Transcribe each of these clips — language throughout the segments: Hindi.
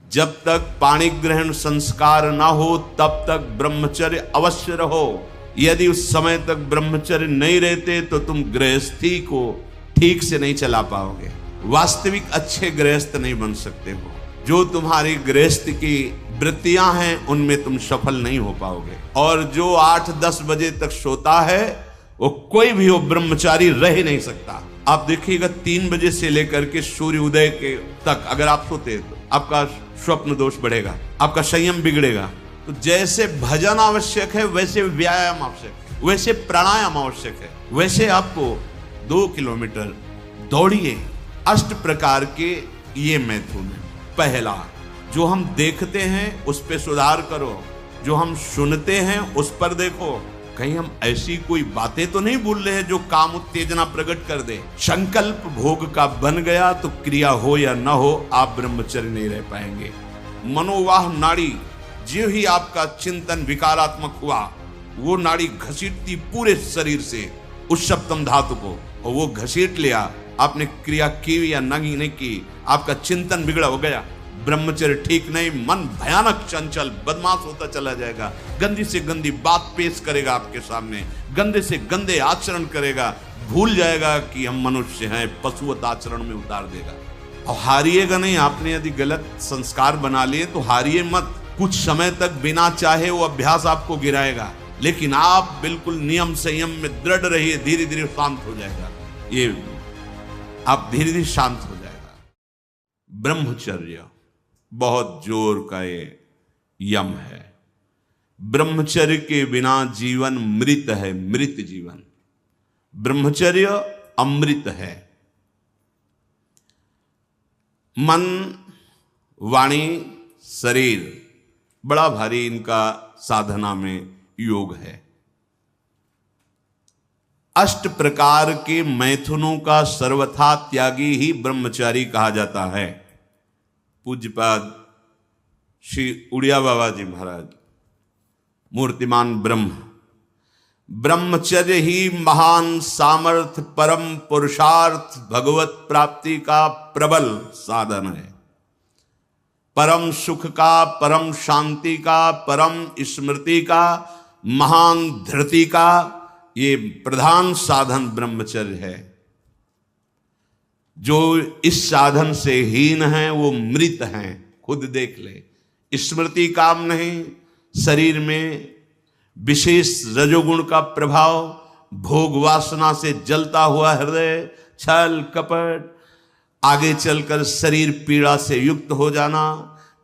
जब तक पाणी ग्रहण संस्कार ना हो तब तक ब्रह्मचर्य अवश्य रहो। यदि उस समय तक ब्रह्मचर्य नहीं रहते तो तुम गृहस्थी को ठीक से नहीं चला पाओगे, वास्तविक अच्छे गृहस्थ नहीं बन सकते हो। जो तुम्हारी गृहस्थ की वृत्तियां हैं उनमें तुम सफल नहीं हो पाओगे। और जो 8-10 बजे तक सोता है वो कोई भी हो ब्रह्मचारी रह ही नहीं सकता। आप देखिएगा 3 बजे से लेकर के सूर्य उदय के तक अगर आप सोते तो आपका स्वप्न दोष बढ़ेगा, आपका संयम बिगड़ेगा। तो जैसे भजन आवश्यक है वैसे व्यायाम आवश्यक है, वैसे प्राणायाम आवश्यक है, वैसे आपको 2 किलोमीटर दौड़िए। 8 प्रकार के ये मैथुन है। पहला, जो हम देखते हैं उस पे सुधार करो, जो हम सुनते हैं उस पर देखो, कहीं हम ऐसी कोई बातें तो नहीं बोल रहे हैं जो काम उत्तेजना प्रकट कर दे। संकल्प भोग का बन गया तो क्रिया हो या ना हो आप ब्रह्मचर्य नहीं रह पाएंगे। मनोवाह नाड़ी, जो ही आपका चिंतन विकारात्मक हुआ वो नाड़ी घसीटती पूरे शरीर से उस सप्तम धातु को, और वो घसीट लिया, आपने क्रिया की या नहीं की, आपका चिंतन बिगड़ा हो गया, ब्रह्मचर्य ठीक नहीं, मन भयानक चंचल बदमाश होता चला जाएगा, गंदी से गंदी बात पेश करेगा आपके सामने, गंदे से गंदे आचरण करेगा, भूल जाएगा कि हम मनुष्य हैं, पशुवत आचरण में उतार देगा। और हारिएगा नहीं। आपने यदि गलत संस्कार बना लिए तो हारिए मत। कुछ समय तक बिना चाहे वो अभ्यास आपको गिराएगा, लेकिन आप बिल्कुल नियम संयम में दृढ़ रहिए, धीरे धीरे शांत हो जाएगा। ये आप धीरे धीरे शांत हो जाएगा। ब्रह्मचर्य बहुत जोर का ये यम है। ब्रह्मचर्य के बिना जीवन मृत है, मृत जीवन। ब्रह्मचर्य अमृत है। मन, वाणी, शरीर बड़ा भारी इनका साधना में योग है। 8 प्रकार के मैथुनों का सर्वथा त्यागी ही ब्रह्मचारी कहा जाता है। पूज्यपाद श्री उड़िया बाबा जी महाराज, मूर्तिमान ब्रह्म, ब्रह्मचर्य ही महान सामर्थ्य, परम पुरुषार्थ, भगवत प्राप्ति का प्रबल साधन है। परम सुख का, परम शांति का, परम स्मृति का, महान धृति का ये प्रधान साधन ब्रह्मचर्य है। जो इस साधन से हीन है वो मृत हैं, खुद देख ले। स्मृति काम नहीं, शरीर में विशेष रजोगुण का प्रभाव, भोग वासना से जलता हुआ हृदय, छल कपट, आगे चलकर शरीर पीड़ा से युक्त हो जाना,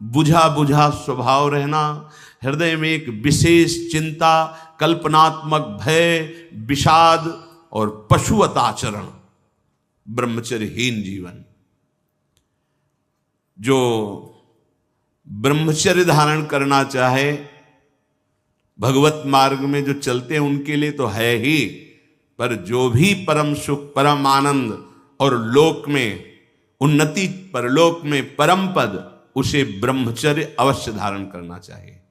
बुझा बुझा स्वभाव रहना, हृदय में एक विशेष चिंता, कल्पनात्मक भय, विषाद और पशुवत आचरण, ब्रह्मचर्यहीन जीवन। जो ब्रह्मचर्य धारण करना चाहे, भगवत मार्ग में जो चलते हैं उनके लिए तो है ही, पर जो भी परम सुख, परम आनंद और लोक में उन्नति, परलोक में परम पद, उसे ब्रह्मचर्य अवश्य धारण करना चाहिए।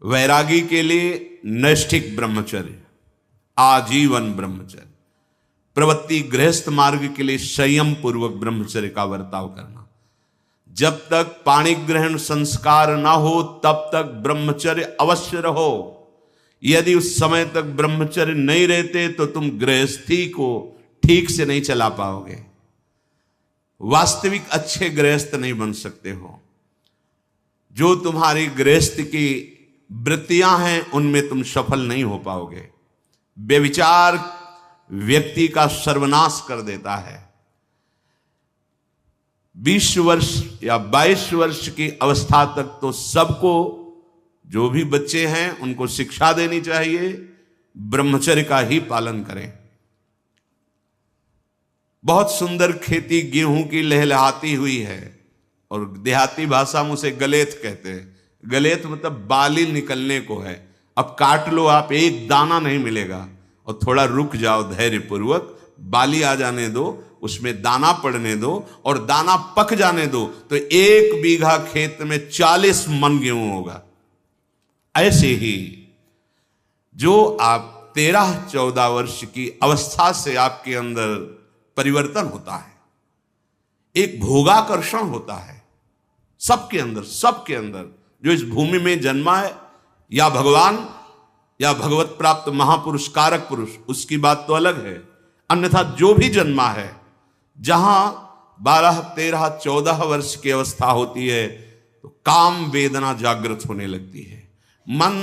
वैरागी के लिए नैष्ठिक ब्रह्मचर्य, आजीवन ब्रह्मचर्य। प्रवृत्ति गृहस्थ मार्ग के लिए संयम पूर्वक ब्रह्मचर्य का वर्ताव करना। जब तक पाणी ग्रहण संस्कार ना हो तब तक ब्रह्मचर्य अवश्य रहो। यदि उस समय तक ब्रह्मचर्य नहीं रहते तो तुम गृहस्थी को ठीक से नहीं चला पाओगे, वास्तविक अच्छे गृहस्थ नहीं बन सकते हो। जो तुम्हारी गृहस्थ की वृत्तियां हैं उनमें तुम सफल नहीं हो पाओगे। व्यभिचार व्यक्ति का सर्वनाश कर देता है। 20 वर्ष या 22 वर्ष की अवस्था तक तो सबको, जो भी बच्चे हैं उनको शिक्षा देनी चाहिए, ब्रह्मचर्य का ही पालन करें। बहुत सुंदर खेती गेहूं की लहलहाती हुई है, और देहाती भाषा में उसे गलेत कहते हैं। गलेत मतलब बाली निकलने को है। अब काट लो आप, एक दाना नहीं मिलेगा, और थोड़ा रुक जाओ धैर्य पूर्वक, बाली आ जाने दो, उसमें दाना पड़ने दो और दाना पक जाने दो, तो 1 बीघा खेत में 40 मन गेहूं होगा। ऐसे ही जो आप 13-14 वर्ष की अवस्था से आपके अंदर परिवर्तन होता है, एक भोगाकर्षण होता है, सबके अंदर जो इस भूमि में जन्मा है, या भगवान या भगवत प्राप्त महापुरुष कारक पुरुष, उसकी बात तो अलग है। अन्यथा जो भी जन्मा है, जहां 12, 13, 14 वर्ष की अवस्था होती है तो काम वेदना जागृत होने लगती है। मन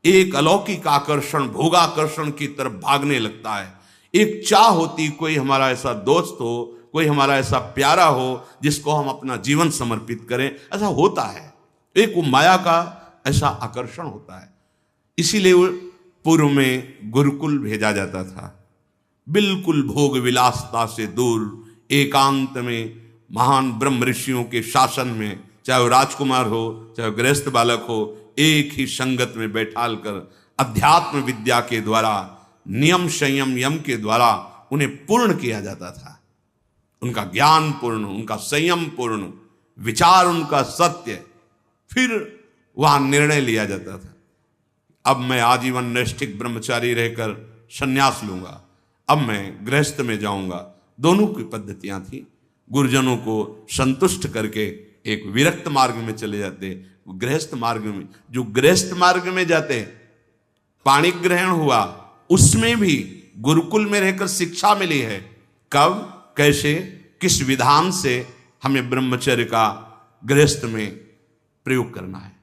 एक अलौकिक आकर्षण, भोगाकर्षण की तरफ भागने लगता है। एक चाह होती, कोई हमारा ऐसा दोस्त हो, कोई हमारा ऐसा प्यारा हो जिसको हम अपना जीवन समर्पित करें। ऐसा होता है, एक वो माया का ऐसा आकर्षण होता है। इसीलिए पूर्व में गुरुकुल भेजा जाता था, बिल्कुल भोग विलासता से दूर, एकांत में महान ब्रह्म ऋषियों के शासन में, चाहे वो राजकुमार हो चाहे गृहस्थ बालक हो, एक ही संगत में बैठाल कर अध्यात्म विद्या के द्वारा, नियम संयम यम के द्वारा उन्हें पूर्ण किया जाता था। उनका ज्ञान पूर्ण, उनका संयम पूर्ण, विचार उनका सत्य, फिर वहां निर्णय लिया जाता था। अब मैं आजीवन नैष्ठिक ब्रह्मचारी रहकर संन्यास लूंगा, अब मैं गृहस्थ में जाऊंगा। दोनों की पद्धतियां थी। गुरुजनों को संतुष्ट करके एक विरक्त मार्ग में चले जाते, गृहस्थ मार्ग में। जो गृहस्थ मार्ग में जाते, पाणी ग्रहण हुआ, उसमें भी गुरुकुल में रहकर शिक्षा मिली है। कब, कैसे, किस विधान से हमें ब्रह्मचर्य का गृहस्थ में प्रयोग करना है।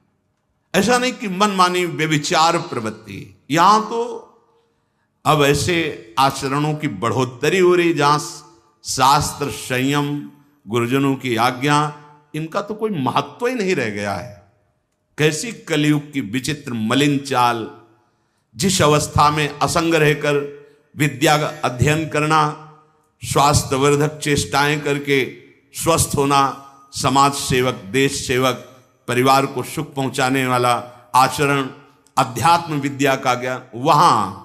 ऐसा नहीं कि मनमानी व्यभिचार प्रवृत्ति। यहां तो अब ऐसे आचरणों की बढ़ोतरी हो रही जहां शास्त्र, संयम, गुरुजनों की आज्ञा, इनका तो कोई महत्व ही नहीं रह गया है। कैसी कलयुग की विचित्र मलिन चाल। जिस अवस्था में असंग रहकर विद्या का अध्ययन करना, स्वास्थ्यवर्धक चेष्टाएं करके स्वस्थ होना, समाज सेवक, देश सेवक, परिवार को सुख पहुंचाने वाला आचरण, अध्यात्म विद्या का ज्ञान, वहां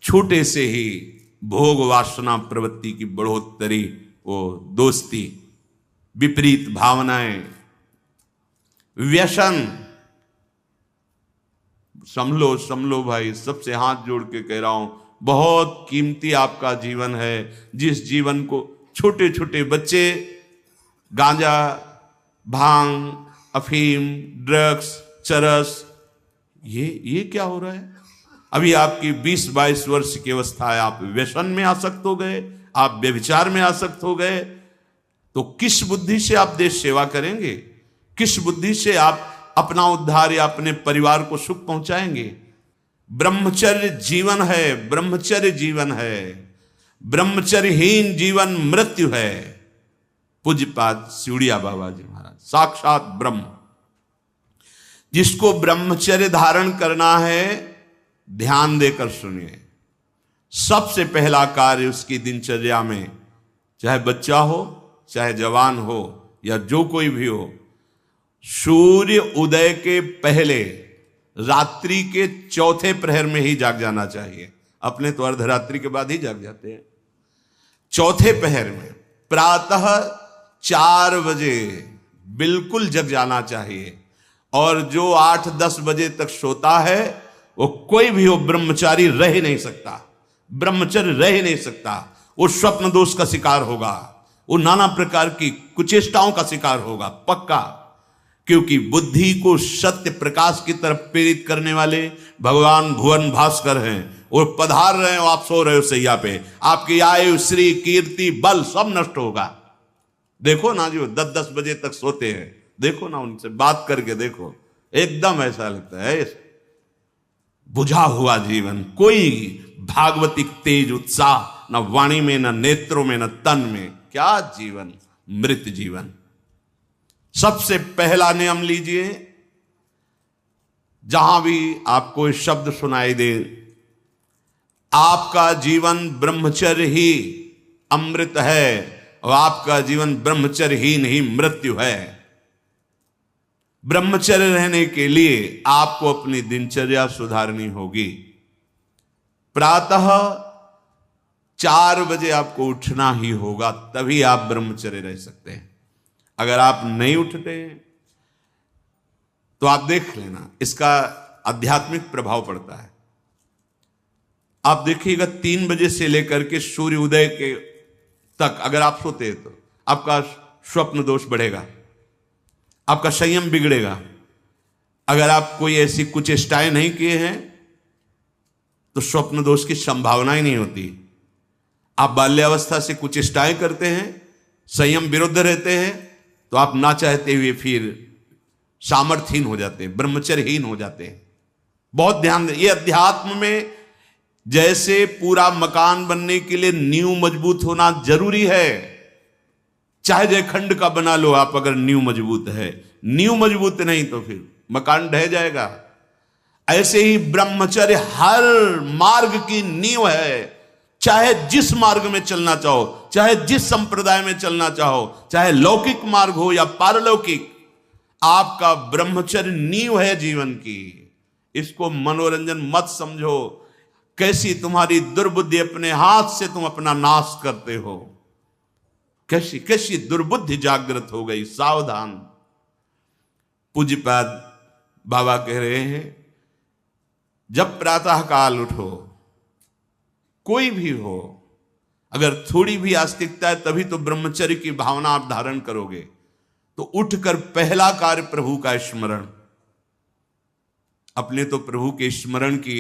छोटे से ही भोग वासना प्रवृत्ति की बढ़ोतरी, वो दोस्ती, विपरीत भावनाएं, व्यसन। समलो भाई, सबसे हाथ जोड़ के कह रहा हूं, बहुत कीमती आपका जीवन है। जिस जीवन को छोटे छोटे बच्चे गांजा, भांग, अफीम, ड्रग्स, चरस, ये क्या हो रहा है? अभी आपकी 20-22 वर्ष की अवस्था है, आप व्यसन में आसक्त हो गए, आप व्यभिचार में आसक्त हो गए, तो किस बुद्धि से आप देश सेवा करेंगे? किस बुद्धि से आप अपना उद्धार या अपने परिवार को सुख पहुंचाएंगे? ब्रह्मचर्य जीवन है, ब्रह्मचर्य जीवन है। ब्रह्मचर्यहीन जीवन मृत्यु है। पूज्यपाद सिउड़िया बाबा जी महाराज, साक्षात ब्रह्म। जिसको ब्रह्मचर्य धारण करना है, ध्यान देकर सुनिए। सबसे पहला कार्य उसकी दिनचर्या में, चाहे बच्चा हो, चाहे जवान हो, या जो कोई भी हो, सूर्य उदय के पहले रात्रि के चौथे प्रहर में ही जाग जाना चाहिए। अपने तो अर्धरात्रि के बाद ही जाग जाते हैं। चौथे प्रहर में प्रातः 4 बजे बिल्कुल जग जाना चाहिए। और जो 8-10 बजे तक सोता है, वो कोई भी हो, ब्रह्मचारी रह ही नहीं सकता, ब्रह्मचर्य रह ही नहीं सकता। वो स्वप्न दोष का शिकार होगा, वो नाना प्रकार की कुचेष्टाओं का शिकार होगा, पक्का। क्योंकि बुद्धि को सत्य प्रकाश की तरफ प्रेरित करने वाले भगवान भुवन भास्कर हैं। वो पधार रहे हो, आप सो रहे हो सैया पे, आपकी आयु, श्री, कीर्ति, बल सब नष्ट होगा। देखो ना, जो 10-10 बजे तक सोते हैं, देखो ना, उनसे बात करके देखो, एकदम ऐसा लगता है बुझा हुआ जीवन, कोई भागवतिक तेज उत्साह न वाणी में, न नेत्रों में, न तन में। क्या जीवन, मृत जीवन। सबसे पहला नियम लीजिए, जहां भी आपको शब्द सुनाई दे, आपका जीवन ब्रह्मचर्य ही अमृत है और आपका जीवन ब्रह्मचर्य ही नहीं मृत्यु है। ब्रह्मचर्य रहने के लिए आपको अपनी दिनचर्या सुधारनी होगी। प्रातः 4 बजे आपको उठना ही होगा, तभी आप ब्रह्मचर्य रह सकते हैं। अगर आप नहीं उठते तो आप देख लेना, इसका आध्यात्मिक प्रभाव पड़ता है। आप देखिएगा 3 बजे से लेकर के सूर्य उदय के तक अगर आप सोते हैं तो आपका स्वप्न दोष बढ़ेगा। आपका संयम बिगड़ेगा। अगर आप कोई ऐसी कुचेष्टाएं नहीं किए हैं तो स्वप्न दोष की संभावना ही नहीं होती। आप बाल्यावस्था से कुचेष्टाएं करते हैं, संयम विरुद्ध रहते हैं, तो आप ना चाहते हुए फिर सामर्थ्यहीन हो जाते हैं, ब्रह्मचर्यहीन हो जाते हैं। बहुत ध्यान दें, ये अध्यात्म में जैसे पूरा मकान बनने के लिए नींव मजबूत होना जरूरी है, चाहे जयखंड का बना लो आप, अगर नींव मजबूत है, नींव मजबूत नहीं तो फिर मकान ढह जाएगा। ऐसे ही ब्रह्मचर्य हर मार्ग की नींव है। चाहे जिस मार्ग में चलना चाहो, चाहे जिस संप्रदाय में चलना चाहो, चाहे लौकिक मार्ग हो या पारलौकिक, आपका ब्रह्मचर्य नींव है जीवन की। इसको मनोरंजन मत समझो। कैसी तुम्हारी दुर्बुद्धि, अपने हाथ से तुम अपना नाश करते हो। कैसी कैसी दुर्बुद्धि जागृत हो गई, सावधान। पूज्यपाद बाबा कह रहे हैं, जब प्रातः काल उठो, कोई भी हो, अगर थोड़ी भी आस्तिकता है तभी तो ब्रह्मचर्य की भावना आप धारण करोगे। तो उठकर पहला कार्य प्रभु का स्मरण। अपने तो प्रभु के स्मरण की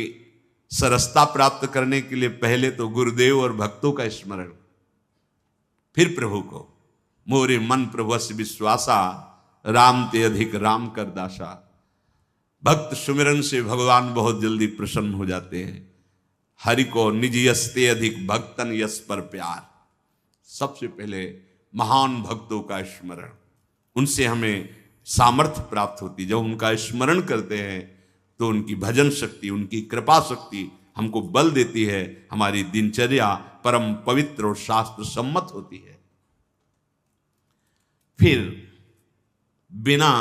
सरसता प्राप्त करने के लिए पहले तो गुरुदेव और भक्तों का स्मरण, फिर प्रभु को। मोरे मन प्रभुस्य विश्वासा, राम ते अधिक राम कर दासा। भक्त सुमिरन से भगवान बहुत जल्दी प्रसन्न हो जाते हैं। हरि को निज यस्ते अधिक भक्तन यस पर प्यार। सबसे पहले महान भक्तों का स्मरण, उनसे हमें सामर्थ्य प्राप्त होती। जब उनका स्मरण करते हैं तो उनकी भजन शक्ति, उनकी कृपा शक्ति हमको बल देती है। हमारी दिनचर्या परम पवित्र और शास्त्र सम्मत होती है। फिर बिना,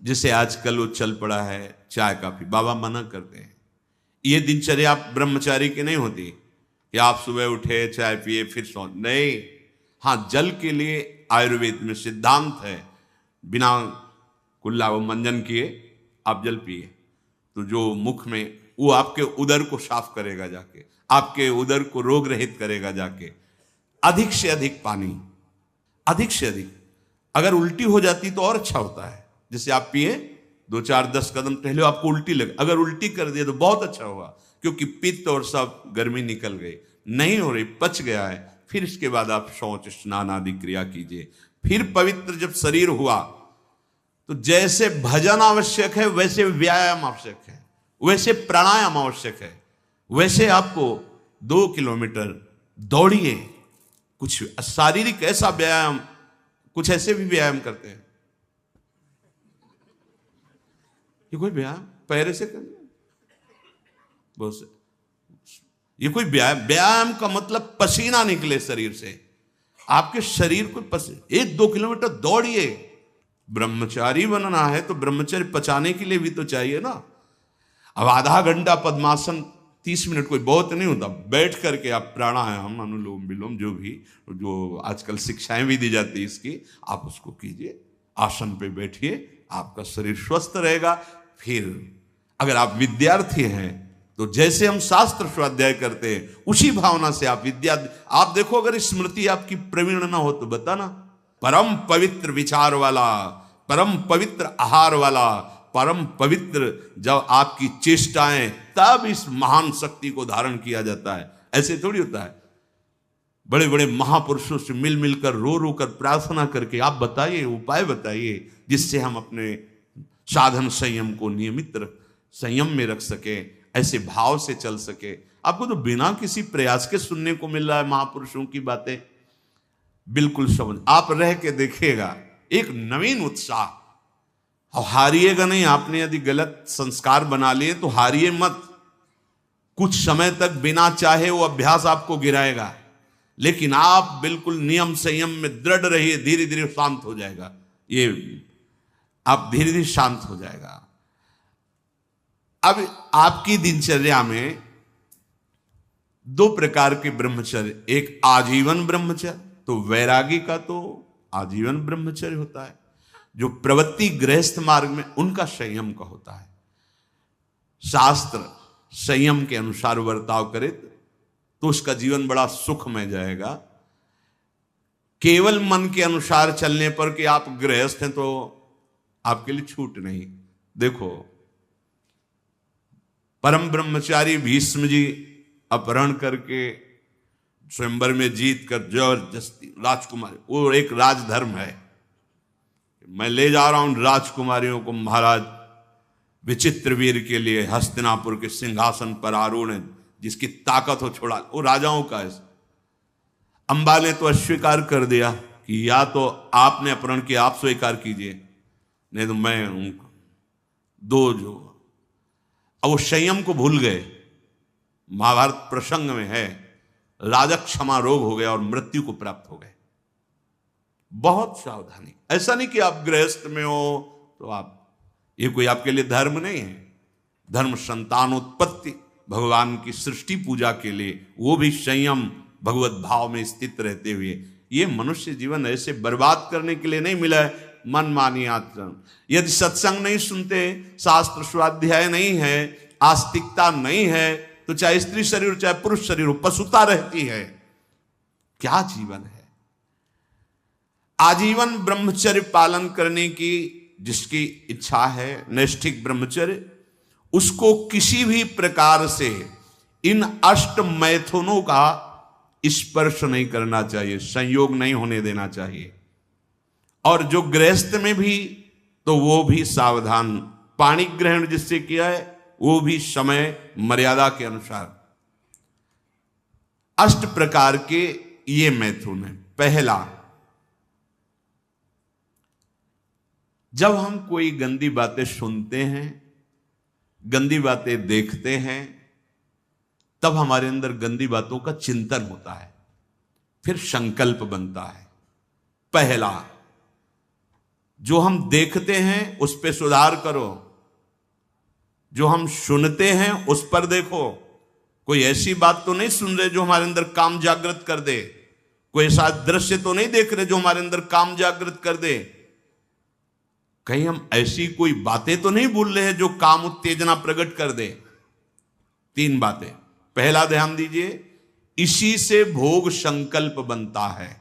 जिसे आजकल वो चल पड़ा है चाय काफी, बाबा मना करते हैं। ये दिनचर्या आप ब्रह्मचारी की नहीं होती कि आप सुबह उठे, चाय पिए, फिर सो, नहीं। हाँ, जल के लिए आयुर्वेद में सिद्धांत है, बिना कुल्ला वो मंजन किए आप जल पिए तो जो मुख में, वो आपके उदर को साफ करेगा जाके, आपके उदर को रोग रहित करेगा जाके। अधिक से अधिक पानी, अधिक से अधिक। अगर उल्टी हो जाती तो और अच्छा होता है। जैसे आप पिए, 2-4-10 कदम टहले, आपको उल्टी लगे, अगर उल्टी कर दिया तो बहुत अच्छा होगा, क्योंकि पित्त और सब गर्मी निकल गई। नहीं हो रही, पच गया है, फिर इसके बाद आप शौच स्नान आदि क्रिया कीजिए। फिर पवित्र जब शरीर हुआ तो जैसे भजन आवश्यक है वैसे व्यायाम आवश्यक है, वैसे प्राणायाम आवश्यक है। वैसे आपको 2 किलोमीटर दौड़िए, कुछ शारीरिक ऐसा व्यायाम, कुछ ऐसे भी व्यायाम करते हैं। ये कोई व्यायाम पैरे से करना, बहुत से, ये कोई व्यायाम का मतलब पसीना निकले शरीर से, आपके शरीर को 1-2 किलोमीटर दौड़िए। ब्रह्मचारी बनना है तो ब्रह्मचर्य पचाने के लिए भी तो चाहिए ना। अब आधा घंटा पद्मासन, 30 मिनट कोई बहुत नहीं होता। बैठ करके आप प्राणायाम, अनुलोम विलोम, जो आजकल शिक्षाएं भी दी जाती है इसकी, आप उसको कीजिए। आसन पे बैठिए, आपका शरीर स्वस्थ रहेगा। फिर अगर आप विद्यार्थी हैं तो जैसे हम शास्त्र स्वाध्याय करते हैं उसी भावना से आप विद्या, आप देखो अगर स्मृति आपकी प्रवीण ना हो तो बताना। परम पवित्र विचार वाला, परम पवित्र आहार वाला, परम पवित्र जब आपकी चेष्टाएं, तब इस महान शक्ति को धारण किया जाता है। ऐसे थोड़ी होता है। बड़े बड़े महापुरुषों से मिल मिलकर, रो रो कर प्रार्थना करके आप बताइए, उपाय बताइए जिससे हम अपने साधन संयम को नियमित संयम में रख सके, ऐसे भाव से चल सके। आपको तो बिना किसी प्रयास के सुनने को मिल रहा है महापुरुषों की बातें। बिल्कुल समझ, आप रह के देखिएगा, एक नवीन उत्साह। और हारिएगा नहीं। आपने यदि गलत संस्कार बना लिए तो हारिए मत। कुछ समय तक बिना चाहे वो अभ्यास आपको गिराएगा, लेकिन आप बिल्कुल नियम संयम में दृढ़ रहिए, धीरे धीरे शांत हो जाएगा। ये आप धीरे धीरे शांत हो जाएगा। अब आपकी दिनचर्या में 2 प्रकार के ब्रह्मचर्य, एक आजीवन ब्रह्मचर्य, तो वैरागी का तो आजीवन ब्रह्मचर्य होता है। जो प्रवृत्ति गृहस्थ मार्ग में, उनका संयम का होता है। शास्त्र संयम के अनुसार बर्ताव करे तो उसका जीवन बड़ा सुखमय जाएगा। केवल मन के अनुसार चलने पर कि आप गृहस्थ हैं तो आपके लिए छूट नहीं। देखो, परम ब्रह्मचारी भीष्म जी अपहरण करके स्वयंवर में जीत कर जबरदस्ती राजकुमारी, वो एक राजधर्म है, मैं ले जा रहा हूं राजकुमारियों को महाराज विचित्रवीर के लिए हस्तिनापुर के सिंहासन पर आरूढ़, जिसकी ताकत हो छोड़ा, वो राजाओं का है। अंबा ने तो अस्वीकार कर दिया कि या तो आपने अपहरण किया, आप स्वीकार कीजिए, नहीं तो मैं उनको दो जो। अब वो संयम को भूल गए। महाभारत प्रसंग में है, राजा क्षमा रोग हो गया और मृत्यु को प्राप्त हो गए। बहुत सावधानी, ऐसा नहीं कि आप गृहस्थ में हो तो आप, ये कोई आपके लिए धर्म नहीं है। धर्म संतानोत्पत्ति, भगवान की सृष्टि पूजा के लिए, वो भी संयम भगवत भाव में स्थित रहते हुए। ये मनुष्य जीवन ऐसे बर्बाद करने के लिए नहीं मिला है मनमानी आचरण। यदि सत्संग नहीं सुनते, शास्त्र स्वाध्याय नहीं है, आस्तिकता नहीं है, तो चाहे स्त्री शरीर हो चाहे पुरुष शरीर हो, पशुता रहती है। क्या जीवन है? आजीवन ब्रह्मचर्य पालन करने की जिसकी इच्छा है, नैष्ठिक ब्रह्मचर्य, उसको किसी भी प्रकार से इन अष्ट मैथुनों का स्पर्श नहीं करना चाहिए, संयोग नहीं होने देना चाहिए। और जो गृहस्थ में भी, तो वो भी सावधान, पाणी ग्रहण जिससे किया है वो भी समय मर्यादा के अनुसार। अष्ट प्रकार के ये मैथुन है। पहला, जब हम कोई गंदी बातें सुनते हैं, गंदी बातें देखते हैं, तब हमारे अंदर गंदी बातों का चिंतन होता है, फिर संकल्प बनता है। पहला, जो हम देखते हैं उस पर सुधार करो, जो हम सुनते हैं उस पर देखो। कोई ऐसी बात तो नहीं सुन रहे जो हमारे अंदर काम जागृत कर दे, कोई ऐसा दृश्य तो नहीं देख रहे जो हमारे अंदर काम जागृत कर दे, कहीं हम ऐसी कोई बातें तो नहीं बोल रहे हैं जो काम उत्तेजना प्रकट कर दे। तीन बातें। पहला, ध्यान दीजिए, इसी से भोग संकल्प बनता है।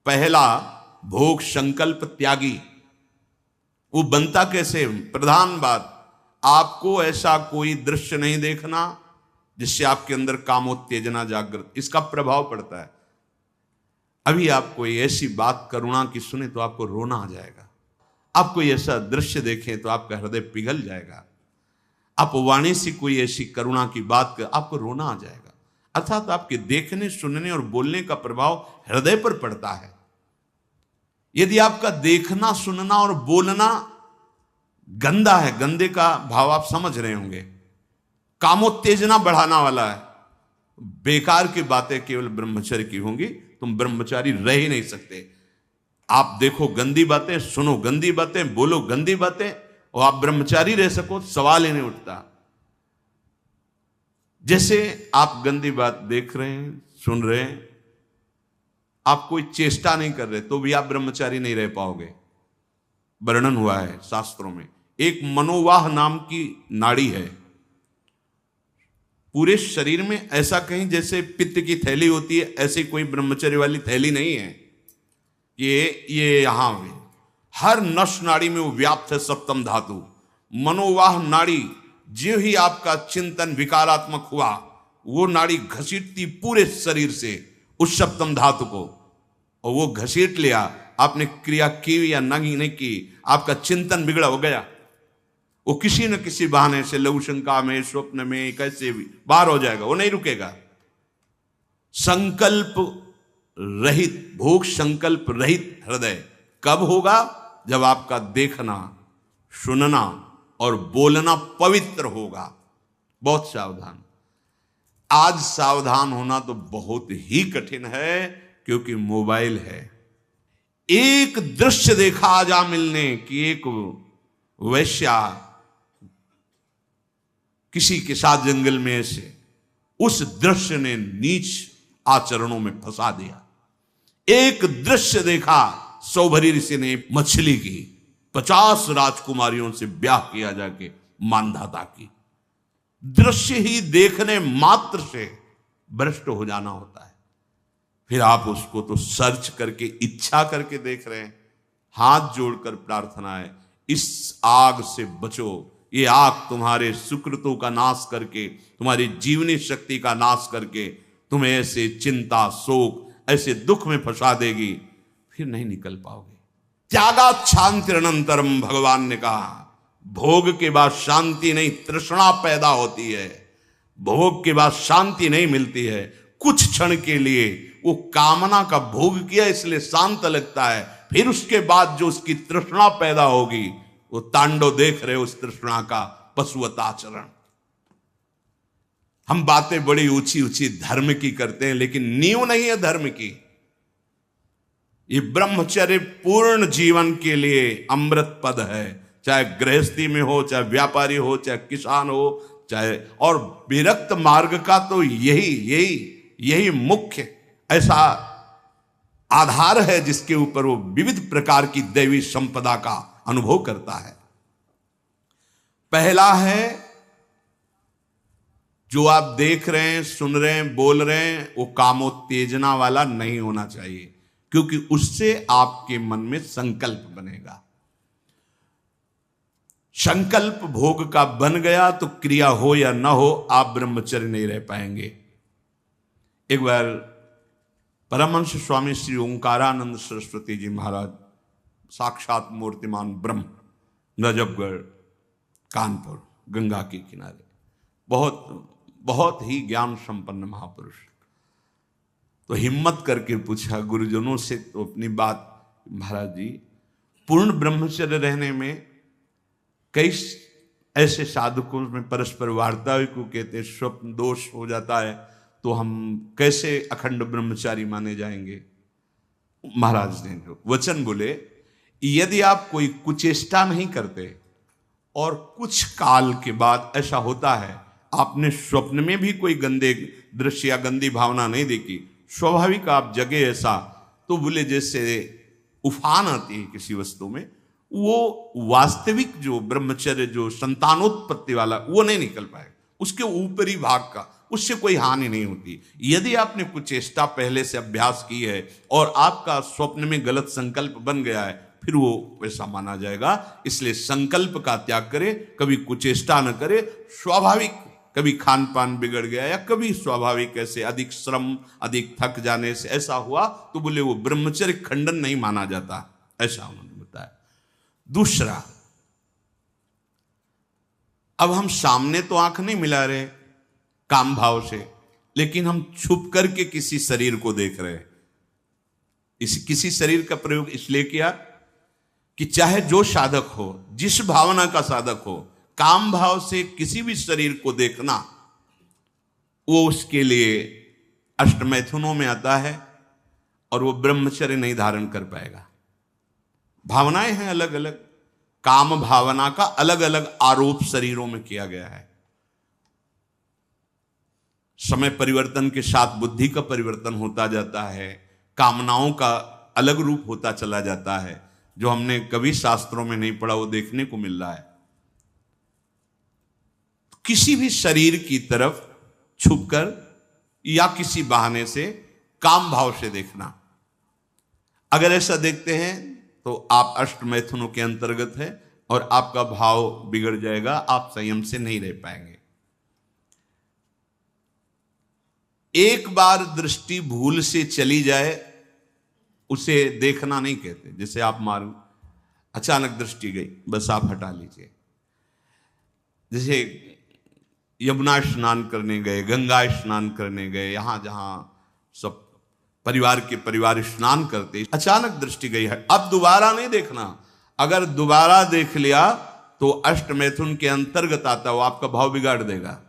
पहला, भोग संकल्प त्यागी। वो बनता कैसे? प्रधान बात, आपको ऐसा कोई दृश्य नहीं देखना जिससे आपके अंदर कामोत्तेजना जागृत, इसका प्रभाव पड़ता है। अभी आप कोई ऐसी बात करुणा की सुने तो आपको रोना आ जाएगा, आप कोई ऐसा दृश्य देखें तो आपका हृदय पिघल जाएगा, आप वाणी से कोई ऐसी करुणा की बात कर आपको रोना आ जाएगा। अर्थात आपके देखने, सुनने और बोलने का प्रभाव हृदय पर पड़ता है। यदि आपका देखना, सुनना और बोलना गंदा है, गंदे का भाव आप समझ रहे होंगे, कामोत्तेजना बढ़ाना वाला है, बेकार की बातें केवल ब्रह्मचर्य की होंगी, तुम ब्रह्मचारी रह ही नहीं सकते। आप देखो गंदी बातें, सुनो गंदी बातें, बोलो गंदी बातें, और आप ब्रह्मचारी रह सको, सवाल ही नहीं उठता। जैसे आप गंदी बात देख रहे हैं, सुन रहे हैं, आप कोई चेष्टा नहीं कर रहे, तो भी आप ब्रह्मचारी नहीं रह पाओगे। वर्णन हुआ है शास्त्रों में, एक मनोवाह नाम की नाड़ी है पूरे शरीर में, ऐसा कहीं जैसे पित्त की थैली होती है, ऐसी कोई ब्रह्मचर्य वाली थैली नहीं है। ये यहां हुई, हर नस नाड़ी में वो व्याप्त है सप्तम धातु। मनोवाह नाड़ी, जो ही आपका चिंतन विकारात्मक हुआ, वो नाड़ी घसीटती पूरे शरीर से उस सप्तम धातु को, और वो घसीट लिया, आपने क्रिया की या नहीं की, आपका चिंतन बिगड़ा हो गया, वो किसी न किसी बहाने से लघु शंका में, स्वप्न में, कैसे भी बाहर हो जाएगा, वो नहीं रुकेगा। संकल्प रहित, भोग संकल्प रहित हृदय कब होगा? जब आपका देखना, सुनना और बोलना पवित्र होगा। बहुत सावधान। आज सावधान होना तो बहुत ही कठिन है, क्योंकि मोबाइल है। एक दृश्य देखा आज मिलने की, एक वैश्या किसी के साथ जंगल में ऐसे, उस दृश्य ने नीच आचरणों में फंसा दिया। एक दृश्य देखा, सौभरी ऋषि ने मछली की 50 राजकुमारियों से ब्याह किया जाके मानधाता की। दृश्य ही देखने मात्र से भ्रष्ट हो जाना होता है। फिर आप उसको तो सर्च करके इच्छा करके देख रहे हैं। हाथ जोड़कर प्रार्थना है, इस आग से बचो। ये आग तुम्हारे सुकृतों का नाश करके, तुम्हारी जीवनी शक्ति का नाश करके तुम्हें ऐसे चिंता, शोक, ऐसे दुख में फंसा देगी, फिर नहीं निकल पाओगे। त्यागात शांतिरनंतरम, भगवान ने कहा, भोग के बाद शांति नहीं, तृष्णा पैदा होती है। भोग के बाद शांति नहीं मिलती है। कुछ क्षण के लिए वो कामना का भोग किया इसलिए शांत लगता है, फिर उसके बाद जो उसकी तृष्णा पैदा होगी, वो तांडव देख रहे हो उस तृष्णा का, पशुवत आचरण। हम बातें बड़ी ऊंची ऊंची धर्म की करते हैं, लेकिन नींव नहीं है धर्म की। ये ब्रह्मचर्य पूर्ण जीवन के लिए अमृत पद है, चाहे गृहस्थी में हो, चाहे व्यापारी हो, चाहे किसान हो, चाहे, और विरक्त मार्ग का तो यही मुख्य ऐसा आधार है जिसके ऊपर वो विविध प्रकार की दैवी संपदा का अनुभव करता है। पहला है, जो आप देख रहे हैं, सुन रहे हैं, बोल रहे हैं, वो कामोत्तेजना वाला नहीं होना चाहिए, क्योंकि उससे आपके मन में संकल्प बनेगा। संकल्प भोग का बन गया तो क्रिया हो या ना हो, आप ब्रह्मचर्य नहीं रह पाएंगे। एक बार परमहंस स्वामी श्री ओंकारानंद सरस्वती जी महाराज, साक्षात मूर्तिमान ब्रह्म, नजफगढ़, कानपुर, गंगा के किनारे, बहुत ही ज्ञान संपन्न महापुरुष, तो हिम्मत करके पूछा गुरुजनों से, तो अपनी बात, महाराज जी, पूर्ण ब्रह्मचर्य रहने में कई ऐसे साधकों में परस्पर वार्ता को कहते हैं, स्वप्न दोष हो जाता है, तो हम कैसे अखंड ब्रह्मचारी माने जाएंगे। महाराज ने जो वचन बोले, यदि आप कोई कुचेष्टा नहीं करते और कुछ काल के बाद ऐसा होता है, आपने स्वप्न में भी कोई गंदे दृश्य या गंदी भावना नहीं देखी, स्वाभाविक आप जगे ऐसा, तो बोले जैसे उफान आती है किसी वस्तु में, वो वास्तविक जो ब्रह्मचर्य, जो संतानोत्पत्ति वाला, वो नहीं निकल पाएगा। उसके ऊपरी भाग का, उससे कोई हानि नहीं होती। यदि आपने कुछ चेष्टा पहले से अभ्यास की है और आपका स्वप्न में गलत संकल्प बन गया है, फिर वो वैसा माना जाएगा। इसलिए संकल्प का त्याग करे, कभी कुचेष्टा न करे। स्वाभाविक कभी खान पान बिगड़ गया या कभी स्वाभाविक ऐसे अधिक श्रम, अधिक थक जाने से ऐसा हुआ, तो बोले वो ब्रह्मचर्य खंडन नहीं माना जाता, ऐसा उन्होंने बताया। दूसरा, अब हम सामने तो आंख नहीं मिला रहे काम भाव से, लेकिन हम छुप करके किसी शरीर को देख रहे हैं। किसी शरीर का प्रयोग इसलिए किया कि चाहे जो साधक हो, जिस भावना का साधक हो, काम भाव से किसी भी शरीर को देखना, वो उसके लिए अष्टमैथुनों में आता है और वो ब्रह्मचर्य नहीं धारण कर पाएगा। भावनाएं हैं अलग अलग, काम भावना का अलग अलग आरोप शरीरों में किया गया है। समय परिवर्तन के साथ बुद्धि का परिवर्तन होता जाता है, कामनाओं का अलग रूप होता चला जाता है, जो हमने कभी शास्त्रों में नहीं पढ़ा वो देखने को मिल रहा है। किसी भी शरीर की तरफ छुपकर या किसी बहाने से काम भाव से देखना, अगर ऐसा देखते हैं तो आप अष्टमैथुनों के अंतर्गत है और आपका भाव बिगड़ जाएगा, आप संयम से नहीं रह पाएंगे। एक बार दृष्टि भूल से चली जाए उसे देखना नहीं कहते। जैसे आप मारो, अचानक दृष्टि गई, बस आप हटा लीजिए। जैसे यमुना स्नान करने गए, गंगा स्नान करने गए, यहां जहां सब परिवार के परिवार स्नान करते, अचानक दृष्टि गई है, अब दोबारा नहीं देखना। अगर दोबारा देख लिया तो अष्टमैथुन के अंतर्गत आता, वो आपका भाव बिगाड़ देगा।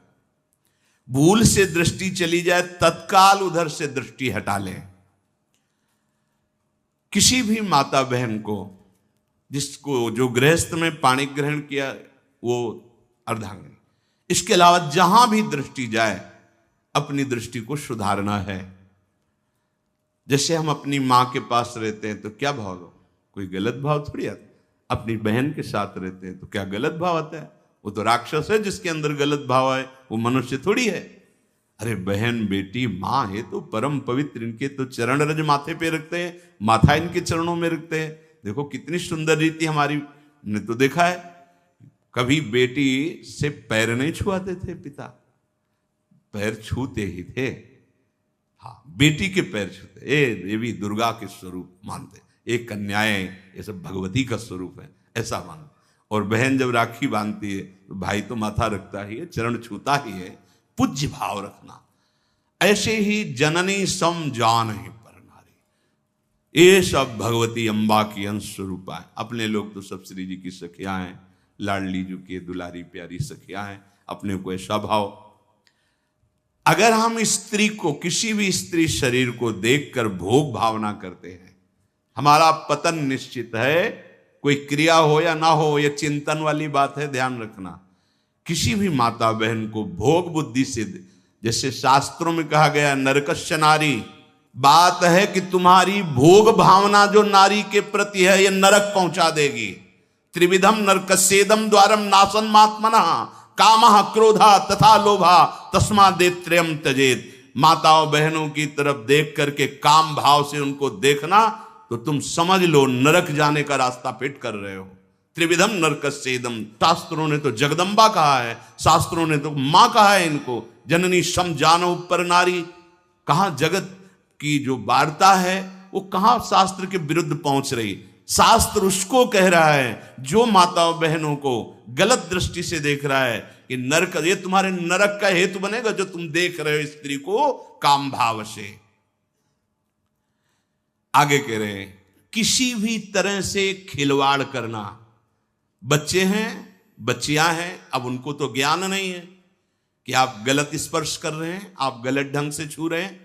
भूल से दृष्टि चली जाए, तत्काल उधर से दृष्टि हटा लें। किसी भी माता बहन को, जिसको जो गृहस्थ में पाणी ग्रहण किया वो अर्धांगिनी, इसके अलावा जहां भी दृष्टि जाए अपनी दृष्टि को सुधारना है। जैसे हम अपनी मां के पास रहते हैं तो क्या भाव, कोई गलत भाव थोड़ी आता। अपनी बहन के साथ रहते हैं तो क्या गलत भाव आता है? वो तो राक्षस है जिसके अंदर गलत भाव है, वो मनुष्य थोड़ी है। अरे बहन बेटी माँ है तो परम पवित्र, इनके तो चरण रज माथे पे रखते हैं, माथा इनके चरणों में रखते हैं। देखो कितनी सुंदर रीति हमारी ने तो देखा है। कभी बेटी से पैर नहीं छुआते थे पिता, पैर छूते ही थे। हाँ, बेटी के पैर छूते, ये देवी दुर्गा के स्वरूप मानते, एक कन्याएं ये सब भगवती का स्वरूप है ऐसा मानते। और बहन जब राखी बांधती है तो भाई तो माथा रखता ही है, चरण छूता ही है, पूज्य भाव रखना। ऐसे ही जननी सम जान ही पर नारी, ये सब भगवती अम्बा की अंश स्वरूपा है। अपने लोग तो सब श्री जी की सखियां हैं, लाडली जी की दुलारी प्यारी सखियां हैं, अपने को ऐसा भाव। अगर हम स्त्री को, किसी भी स्त्री शरीर को देखकर भोग भावना करते हैं, हमारा पतन निश्चित है। कोई क्रिया हो या ना हो, यह चिंतन वाली बात है, ध्यान रखना। किसी भी माता बहन को भोग बुद्धि से, जैसे शास्त्रों में कहा गया नरकस्य नारी, बात है कि तुम्हारी भोग भावना जो नारी के प्रति है, यह नरक पहुंचा देगी। त्रिविधम नरकस्येदम द्वारम नासन मात्मना कामः क्रोधा तथा लोभा तस्मादेत्रयम् त्यजेत। माताओं बहनों की तरफ देख करके काम भाव से उनको देखना तो तुम समझ लो नरक जाने का रास्ता फिट कर रहे हो। त्रिविधम नरकस्येदम, शास्त्रों ने तो जगदम्बा कहा है, शास्त्रों ने तो मां कहा है इनको। जननी सम जानो पर नारी, कहां जगत की जो वार्ता है वो कहां शास्त्र के विरुद्ध पहुंच रही। शास्त्र उसको कह रहा है जो माताओं बहनों को गलत दृष्टि से देख रहा है कि नरक, ये तुम्हारे नरक का हेतु बनेगा जो तुम देख रहे हो स्त्री को काम भाव से। आगे कह रहे हैं किसी भी तरह से खिलवाड़ करना। बच्चे हैं, बच्चियां हैं, अब उनको तो ज्ञान नहीं है कि आप गलत स्पर्श कर रहे हैं, आप गलत ढंग से छू रहे हैं,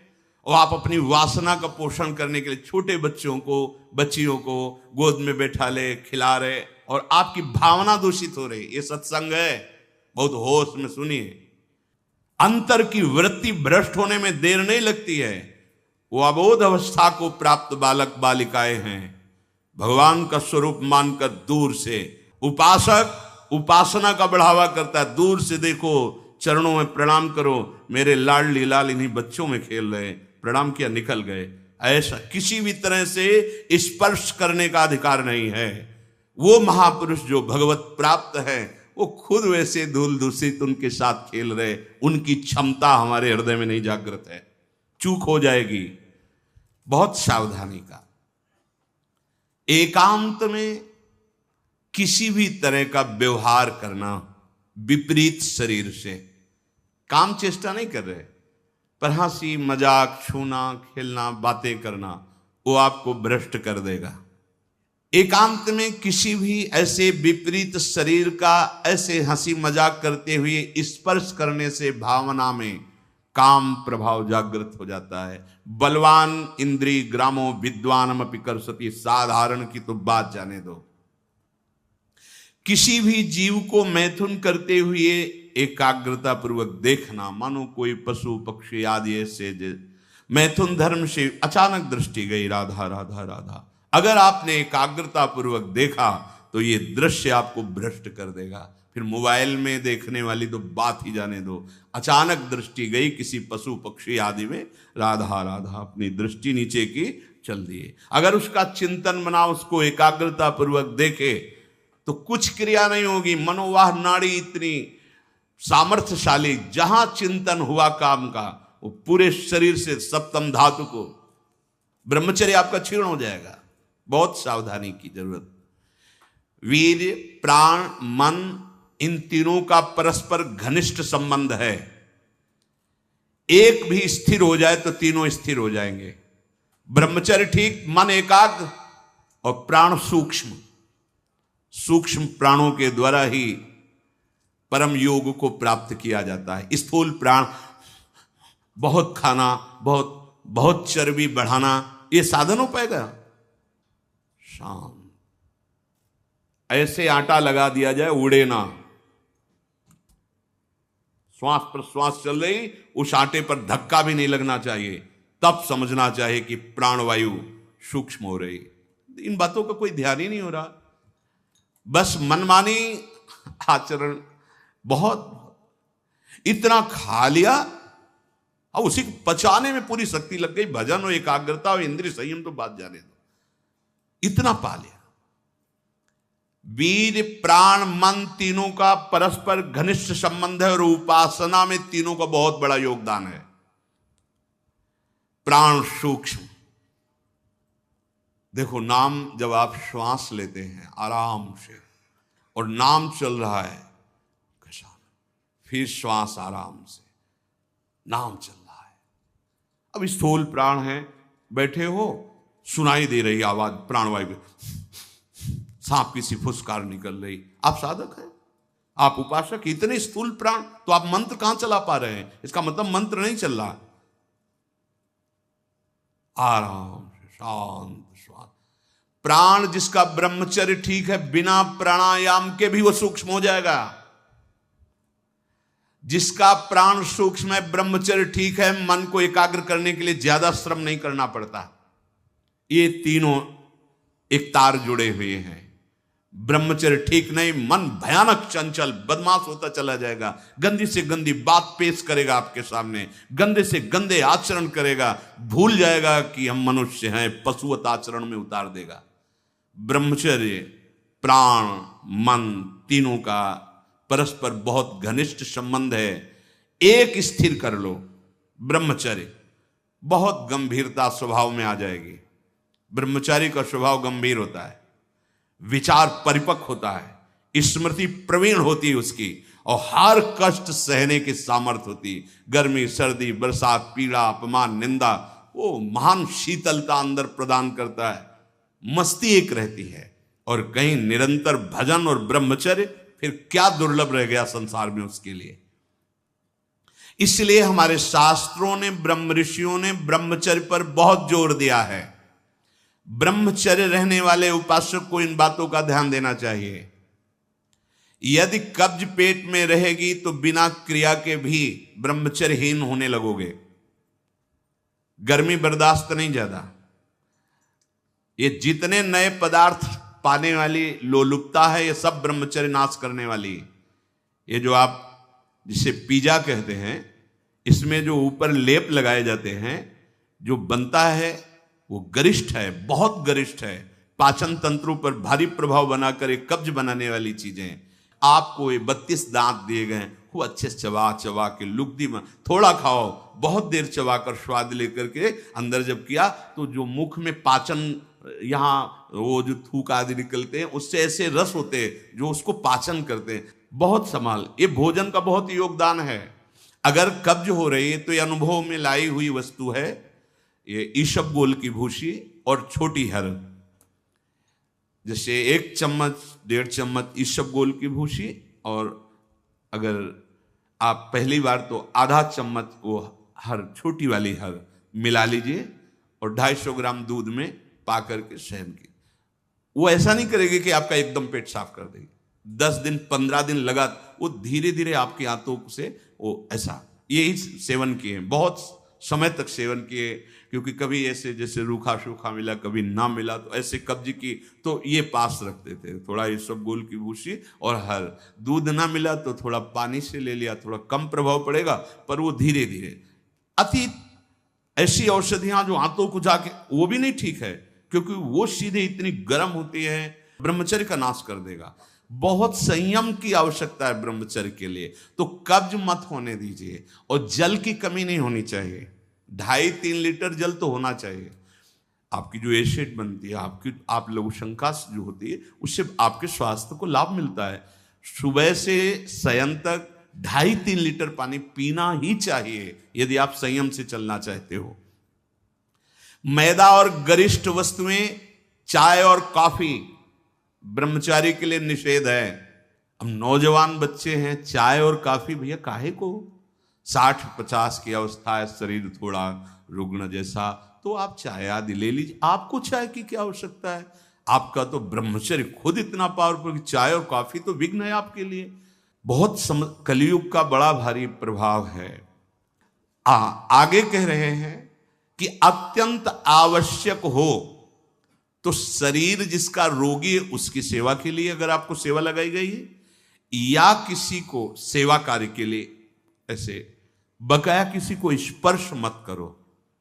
और आप अपनी वासना का पोषण करने के लिए छोटे बच्चों को, बच्चियों को गोद में बैठा ले, खिला रहे, और आपकी भावना दूषित हो रही। ये सत्संग है, बहुत होश में सुनिए। अंतर की वृत्ति भ्रष्ट होने में देर नहीं लगती है। वो अबोध अवस्था को प्राप्त बालक बालिकाएं हैं, भगवान का स्वरूप मानकर दूर से। उपासक उपासना का बढ़ावा करता है, दूर से देखो, चरणों में प्रणाम करो, मेरे लाडली लाल इन्हीं बच्चों में खेल रहे, प्रणाम किया निकल गए। ऐसा किसी भी तरह से स्पर्श करने का अधिकार नहीं है। वो महापुरुष जो भगवत प्राप्त है वो खुद वैसे धूल दूषित उनके साथ खेल रहे, उनकी क्षमता हमारे हृदय में नहीं जागृत है, चूक हो जाएगी। बहुत सावधानी का। एकांत में किसी भी तरह का व्यवहार करना विपरीत शरीर से, काम चेष्टा नहीं कर रहे, पर हंसी मजाक, छूना, खेलना, बातें करना, वो आपको भ्रष्ट कर देगा। एकांत में किसी भी ऐसे विपरीत शरीर का ऐसे हंसी मजाक करते हुए स्पर्श करने से भावना में काम प्रभाव जागृत हो जाता है। बलवान इंद्री ग्रामो विद्वानम अपि कर्षति, साधारण की तो बात जाने दो। किसी भी जीव को मैथुन करते हुए एकाग्रता पूर्वक देखना, मानो कोई पशु पक्षी आदि ऐसे मैथुन धर्म से अचानक दृष्टि गई, राधा राधा राधा, अगर आपने एकाग्रता पूर्वक देखा तो ये दृश्य आपको भ्रष्ट कर देगा। फिर मोबाइल में देखने वाली तो बात ही जाने दो। अचानक दृष्टि गई किसी पशु पक्षी आदि में, राधा राधा, अपनी दृष्टि नीचे की चल दिए। अगर उसका चिंतन बना, उसको एकाग्रता पूर्वक देखे तो कुछ क्रिया नहीं होगी। मनोवाह नाड़ी इतनी सामर्थ्यशाली, जहां चिंतन हुआ काम का, वो पूरे शरीर से सप्तम धातु को, ब्रह्मचर्य आपका क्षीण हो जाएगा। बहुत सावधानी की जरूरत। वीर्य, प्राण, मन, इन तीनों का परस्पर घनिष्ठ संबंध है। एक भी स्थिर हो जाए तो तीनों स्थिर हो जाएंगे। ब्रह्मचर्य ठीक, मन एकाग्र, और प्राण सूक्ष्म। सूक्ष्म प्राणों के द्वारा ही परम योग को प्राप्त किया जाता है। स्थूल प्राण, बहुत खाना, बहुत चर्बी बढ़ाना, ये साधन हो पाएगा? शाम ऐसे आटा लगा दिया जाए, उड़े ना। श्वास प्रश्वास चल रही, उस आटे पर धक्का भी नहीं लगना चाहिए, तब समझना चाहिए कि प्राणवायु सूक्ष्म हो रही। इन बातों का कोई ध्यान ही नहीं हो रहा, बस मनमानी आचरण। बहुत इतना खा लिया, अब उसी को पचाने में पूरी शक्ति लग गई, भजन और एकाग्रता और इंद्रिय संयम तो बात जाने दो, इतना पा लिया। वीर प्राण मन तीनों का परस्पर घनिष्ठ संबंध है और उपासना में तीनों का बहुत बड़ा योगदान है। प्राण सूक्ष्म, देखो नाम जब आप श्वास लेते हैं आराम से और नाम चल रहा है कशान, फिर श्वास आराम से, नाम चल रहा है। अब स्थूल प्राण है, बैठे हो सुनाई दे रही आवाज प्राणवायु, सांप की सी फुसकार निकल रही, आप साधक हैं, आप उपासक, इतने स्थूल प्राण, तो आप मंत्र कहां चला पा रहे हैं? इसका मतलब मंत्र नहीं चल रहा। आराम से शांत श्वास। प्राण जिसका ब्रह्मचर्य ठीक है, बिना प्राणायाम के भी वो सूक्ष्म हो जाएगा। जिसका प्राण सूक्ष्म है, ब्रह्मचर्य ठीक है, मन को एकाग्र करने के लिए ज्यादा श्रम नहीं करना पड़ता। ये तीनों एक तार जुड़े हुए हैं। ब्रह्मचर्य ठीक नहीं, मन भयानक चंचल बदमाश होता चला जाएगा, गंदी से गंदी बात पेश करेगा आपके सामने, गंदे से गंदे आचरण करेगा, भूल जाएगा कि हम मनुष्य हैं, पशुवत आचरण में उतार देगा। ब्रह्मचर्य प्राण मन तीनों का परस्पर बहुत घनिष्ठ संबंध है। एक स्थिर कर लो, ब्रह्मचर्य बहुत गंभीरता स्वभाव में आ जाएगी। ब्रह्मचारी का स्वभाव गंभीर होता है, विचार परिपक्व होता है, स्मृति प्रवीण होती है उसकी, और हर कष्ट सहने की सामर्थ्य होती है। गर्मी सर्दी बरसात पीड़ा अपमान निंदा, वो महान शीतलता अंदर प्रदान करता है, मस्ती एक रहती है। और कहीं निरंतर भजन और ब्रह्मचर्य, फिर क्या दुर्लभ रह गया संसार में उसके लिए। इसलिए हमारे शास्त्रों ने, ब्रह्म ऋषियों ने ब्रह्मचर्य पर बहुत जोर दिया है। ब्रह्मचर्य रहने वाले उपासक को इन बातों का ध्यान देना चाहिए। यदि कब्ज पेट में रहेगी तो बिना क्रिया के भी ब्रह्मचर्यहीन होने लगोगे। गर्मी बर्दाश्त नहीं ज्यादा, ये जितने नए पदार्थ पाने वाली लोलुपता है, ये सब ब्रह्मचर्य नाश करने वाली। ये जो आप जिसे पिज्जा कहते हैं, इसमें जो ऊपर लेप लगाए जाते हैं, जो बनता है वो गरिष्ठ है, बहुत गरिष्ठ है, पाचन तंत्रों पर भारी प्रभाव बनाकर एक कब्ज बनाने वाली चीजें। आपको ये 32 दांत दिए गए, वो अच्छे से चबा चबा के लुगदी में थोड़ा खाओ, बहुत देर चबा कर स्वाद लेकर के अंदर जब किया तो जो मुख में पाचन, यहाँ वो जो थूक आदि निकलते हैं, उससे ऐसे रस होते हैं जो उसको पाचन करते हैं। बहुत संभाल, ये भोजन का बहुत योगदान है। अगर कब्ज हो रही है तो ये अनुभव में लाई हुई वस्तु है, ये ईशबगोल की भूसी और छोटी हर, जैसे 1 चम्मच 1.5 चम्मच ईशबगोल की भूसी, और अगर आप पहली बार तो आधा चम्मच वो हर, छोटी वाली हर मिला लीजिए और 250 ग्राम दूध में पा करके सेवन की। वो ऐसा नहीं करेगी कि आपका एकदम पेट साफ कर देगी। 10 दिन 15 दिन लगा, वो धीरे धीरे आपकी आंतों से वो ऐसा, यही सेवन किए, बहुत समय तक सेवन किए, क्योंकि कभी ऐसे जैसे रूखा सूखा मिला, कभी ना मिला, तो ऐसे कब्ज की तो ये पास रखते थे, थोड़ा ईशबगोल की भूसी और हर। दूध ना मिला तो थोड़ा पानी से ले लिया, थोड़ा कम प्रभाव पड़ेगा, पर वो धीरे धीरे। अति ऐसी औषधियां जो आंतों को जाके, वो भी नहीं ठीक है, क्योंकि वो सीधे इतनी गर्म होती है, ब्रह्मचर्य का नाश कर देगा। बहुत संयम की आवश्यकता है ब्रह्मचर्य के लिए। तो कब्ज मत होने दीजिए, और जल की कमी नहीं होनी चाहिए। 2.5-3 लीटर जल तो होना चाहिए। आपकी जो एसिड बनती है, आपकी आप लघुशंका जो होती है, उससे आपके स्वास्थ्य को लाभ मिलता है। सुबह से शयन तक 2.5-3 लीटर पानी पीना ही चाहिए, यदि आप संयम से चलना चाहते हो। मैदा और गरिष्ठ वस्तुएं, चाय और कॉफी ब्रह्मचारी के लिए निषेध है। अब नौजवान बच्चे हैं, चाय और कॉफी भैया काहे को? 60-50 की अवस्था है, शरीर थोड़ा रुग्ण जैसा, तो आप चाय आदि ले लीजिए। आपको चाय की क्या आवश्यकता है? आपका तो ब्रह्मचर्य खुद इतना पावरफुल कि चाय और कॉफी तो विघ्न है आपके लिए। बहुत कलयुग का बड़ा भारी प्रभाव है। आगे कह रहे हैं कि अत्यंत आवश्यक हो तो शरीर जिसका रोगी है उसकी सेवा के लिए अगर आपको सेवा लगाई गई है, या किसी को सेवा कार्य के लिए ऐसे, बकाया किसी को स्पर्श मत करो,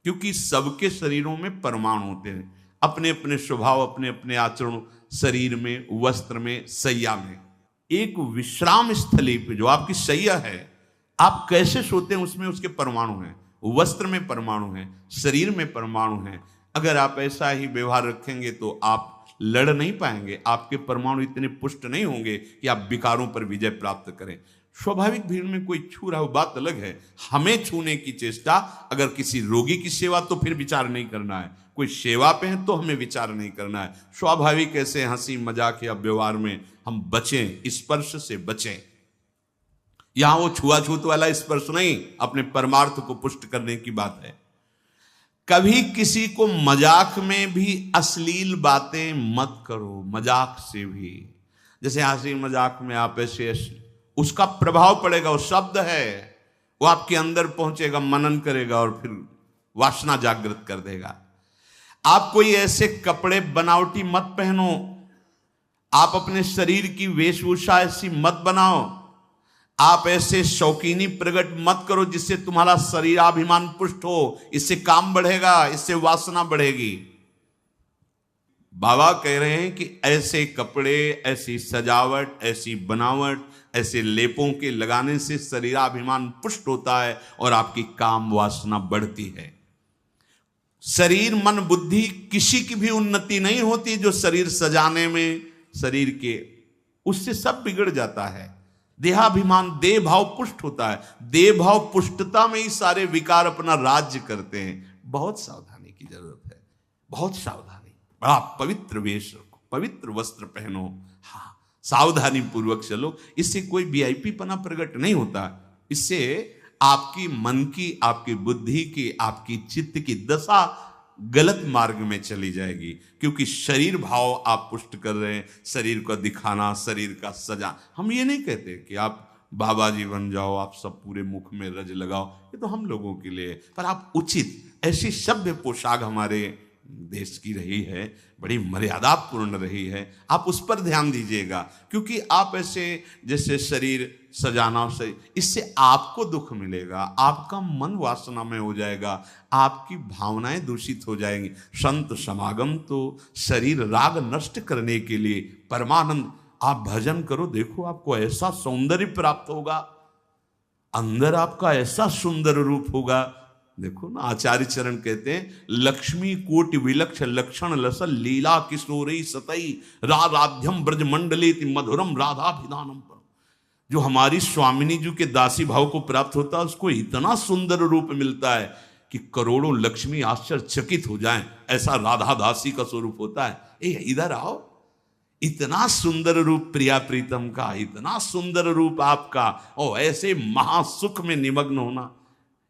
क्योंकि सबके शरीरों में परमाणु होते हैं, अपने अपने स्वभाव, अपने अपने आचरण, शरीर में, वस्त्र में, सैया में। एक विश्राम स्थली पे जो आपकी सैया है, आप कैसे सोते हैं उसमें उसके परमाणु हैं, वस्त्र में परमाणु हैं, शरीर में परमाणु हैं। अगर आप ऐसा ही व्यवहार रखेंगे तो आप लड़ नहीं पाएंगे, आपके परमाणु इतने पुष्ट नहीं होंगे कि आप विकारों पर विजय प्राप्त करें। स्वाभाविक भीड़ में कोई छू रहा हो बात अलग है, हमें छूने की चेष्टा, अगर किसी रोगी की सेवा तो फिर विचार नहीं करना है, कोई सेवा पे है तो हमें विचार नहीं करना है। स्वाभाविक ऐसे हंसी मजाक या व्यवहार में हम बचें, स्पर्श से बचें। यहां वो छुआछूत वाला स्पर्श नहीं, अपने परमार्थ को पुष्ट करने की बात है। कभी किसी को मजाक में भी अश्लील बातें मत करो, मजाक से भी। जैसे हंसी मजाक में आप ऐसे, उसका प्रभाव पड़ेगा, वो शब्द है, वो आपके अंदर पहुंचेगा, मनन करेगा और फिर वासना जागृत कर देगा। आप कोई ऐसे कपड़े बनावटी मत पहनो, आप अपने शरीर की वेशभूषा ऐसी मत बनाओ, आप ऐसे शौकीनी प्रकट मत करो जिससे तुम्हारा शरीराभिमान पुष्ट हो, इससे काम बढ़ेगा, इससे वासना बढ़ेगी। बाबा कह रहे हैं कि ऐसे कपड़े, ऐसी सजावट, ऐसी बनावट, ऐसे लेपों के लगाने से शरीराभिमान पुष्ट होता है और आपकी काम वासना बढ़ती है। शरीर मन बुद्धि किसी की भी उन्नति नहीं होती जो शरीर सजाने में, शरीर के, उससे सब बिगड़ जाता है। देहाभिमान, देह भाव पुष्ट होता है, देह भाव पुष्टता में ही सारे विकार अपना राज्य करते हैं। बहुत सावधानी की जरूरत है, बहुत सावधानी। बड़ा पवित्र वेश रखो, पवित्र वस्त्र पहनो, हाँ, सावधानी पूर्वक चलो। इससे कोई वीआईपी पना प्रकट नहीं होता, इससे आपकी मन की, आपकी बुद्धि की, आपकी चित्त की दशा गलत मार्ग में चली जाएगी, क्योंकि शरीर भाव आप पुष्ट कर रहे हैं, शरीर को दिखाना, शरीर का सजा। हम ये नहीं कहते कि आप बाबा जी बन जाओ, आप सब पूरे मुख में रज लगाओ, ये तो हम लोगों के लिए, पर आप उचित ऐसी सभ्य पोशाक हमारे देश की रही है, बड़ी मर्यादापूर्ण रही है, आप उस पर ध्यान दीजिएगा। क्योंकि आप ऐसे जैसे शरीर सजाना से, इससे आपको दुख मिलेगा, आपका मन वासना में हो जाएगा, आपकी भावनाएं दूषित हो जाएंगी। संत समागम तो शरीर राग नष्ट करने के लिए, परमानंद। आप भजन करो, देखो आपको ऐसा सौंदर्य प्राप्त होगा, अंदर आपका ऐसा सुंदर रूप होगा। देखो ना, आचार्य चरण कहते हैं, लक्ष्मी कोटि विलक्ष लक्षण लसल लीला किशोरी सतई राधाध्यम ब्रज मंडले मधुरम राधाभिधानम। जो हमारी स्वामिनी जी के दासी भाव को प्राप्त होता है, उसको इतना सुंदर रूप मिलता है कि करोड़ों लक्ष्मी आश्चर्यचकित हो जाएं, ऐसा राधा दासी का स्वरूप होता है। इधर आओ, इतना सुंदर रूप प्रिया प्रीतम का, इतना सुंदर रूप आपका, और ऐसे महासुख में निमग्न होना।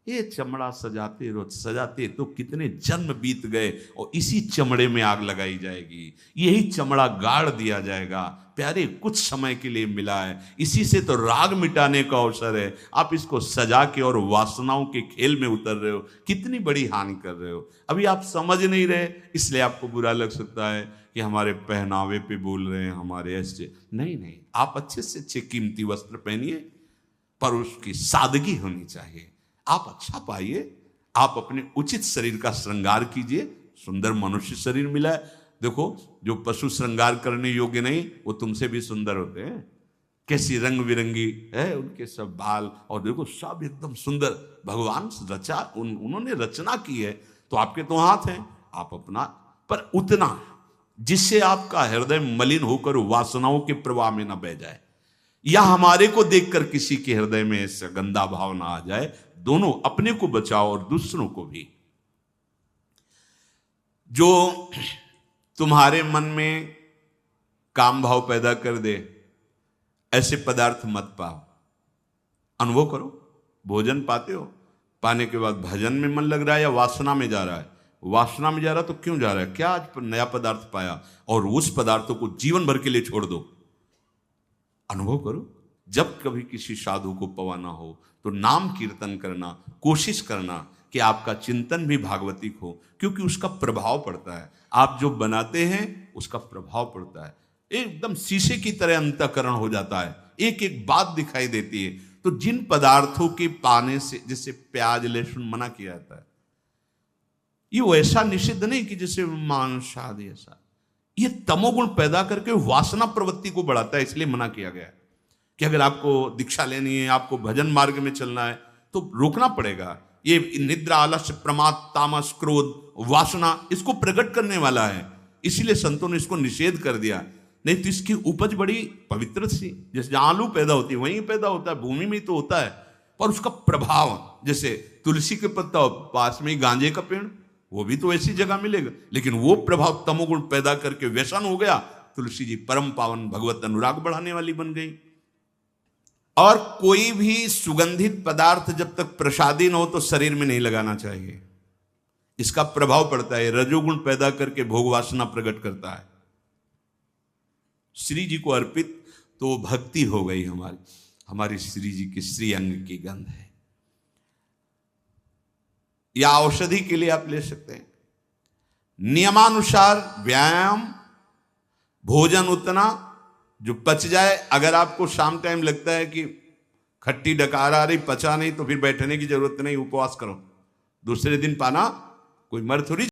ये चमड़ा सजाते रोज सजाते तो कितने जन्म बीत गए, और इसी चमड़े में आग लगाई जाएगी, यही चमड़ा गाड़ दिया जाएगा। प्यारे, कुछ समय के लिए मिला है, इसी से तो राग मिटाने का अवसर है। आप इसको सजा के और वासनाओं के खेल में उतर रहे हो, कितनी बड़ी हानि कर रहे हो। अभी आप समझ नहीं रहे, इसलिए आपको बुरा लग सकता है कि हमारे पहनावे पे बोल रहे हैं, हमारे ऐसे। नहीं नहीं, आप अच्छे से अच्छे कीमती वस्त्र पहनिए, पर उसकी सादगी होनी चाहिए। आप अच्छा पाइए, आप अपने उचित शरीर का श्रृंगार कीजिए। सुंदर मनुष्य शरीर मिला है, देखो, जो पशु श्रृंगार करने योग्य नहीं, वो तुमसे भी सुंदर होते हैं। कैसी रंग बिरंगी है उनके सब बाल, और देखो सब एकदम सुंदर, भगवान रचा, उन्होंने रचना की है। तो आपके तो हाथ हैं, आप अपना, पर उतना जिससे आपका हृदय मलिन होकर वासनाओं के प्रवाह में न बह जाए, या हमारे को देखकर किसी के हृदय में ऐसा गंदा भाव ना आ जाए। दोनों, अपने को बचाओ और दूसरों को भी। जो तुम्हारे मन में काम भाव पैदा कर दे, ऐसे पदार्थ मत पाओ। अनुभव करो, भोजन पाते हो, पाने के बाद भजन में मन लग रहा है या वासना में जा रहा है? वासना में जा रहा तो क्यों जा रहा है? क्या आज नया पदार्थ पाया, और उस पदार्थों को जीवन भर के लिए छोड़ दो। अनुभव करो, जब कभी किसी साधु को पवाना हो तो नाम कीर्तन करना, कोशिश करना कि आपका चिंतन भी भागवतिक हो, क्योंकि उसका प्रभाव पड़ता है। आप जो बनाते हैं उसका प्रभाव पड़ता है, एकदम शीशे की तरह अंतःकरण हो जाता है, एक एक बात दिखाई देती है। तो तो जिन पदार्थों के पाने से, जैसे प्याज लहसुन मना किया जाता है, ये वैसा निषिद्ध नहीं कि जैसे मांस आदि ऐसा, ये तमोगुण पैदा करके वासना प्रवृत्ति को बढ़ाता है, इसलिए मना किया गया है कि अगर आपको दीक्षा लेनी है, आपको भजन मार्ग में चलना है तो रोकना पड़ेगा। ये निद्रा, आलस्य, प्रमाद, तामस, क्रोध, वासना, इसको प्रकट करने वाला है, इसीलिए संतों ने इसको निषेध कर दिया। नहीं तो इसकी उपज बड़ी पवित्र सी, जैसे जहां आलू पैदा होती है वहीं पैदा होता है, भूमि में ही तो होता है, पर उसका प्रभाव, जैसे तुलसी के पत्ता पास में ही गांजे का पेड़, वो भी तो ऐसी जगह मिलेगा, लेकिन वो प्रभाव तमोगुण पैदा करके व्यसन हो गया। तुलसी जी परम पावन भगवत अनुराग बढ़ाने वाली बन गई। और कोई भी सुगंधित पदार्थ जब तक प्रसादी न हो तो शरीर में नहीं लगाना चाहिए, इसका प्रभाव पड़ता है, रजोगुण पैदा करके भोग वासना प्रकट करता है। श्री जी को अर्पित तो भक्ति हो गई हमारी श्री जी की श्री अंग की गंध है, या औषधि के लिए आप ले सकते हैं। नियमानुसार व्यायाम, भोजन उतना जो पच जाए। अगर आपको शाम टाइम लगता है कि खट्टी डकार आ रही, पचा नहीं, तो फिर बैठने की जरूरत नहीं, उपवास करो, दूसरे दिन पाना कोई मर थोड़ी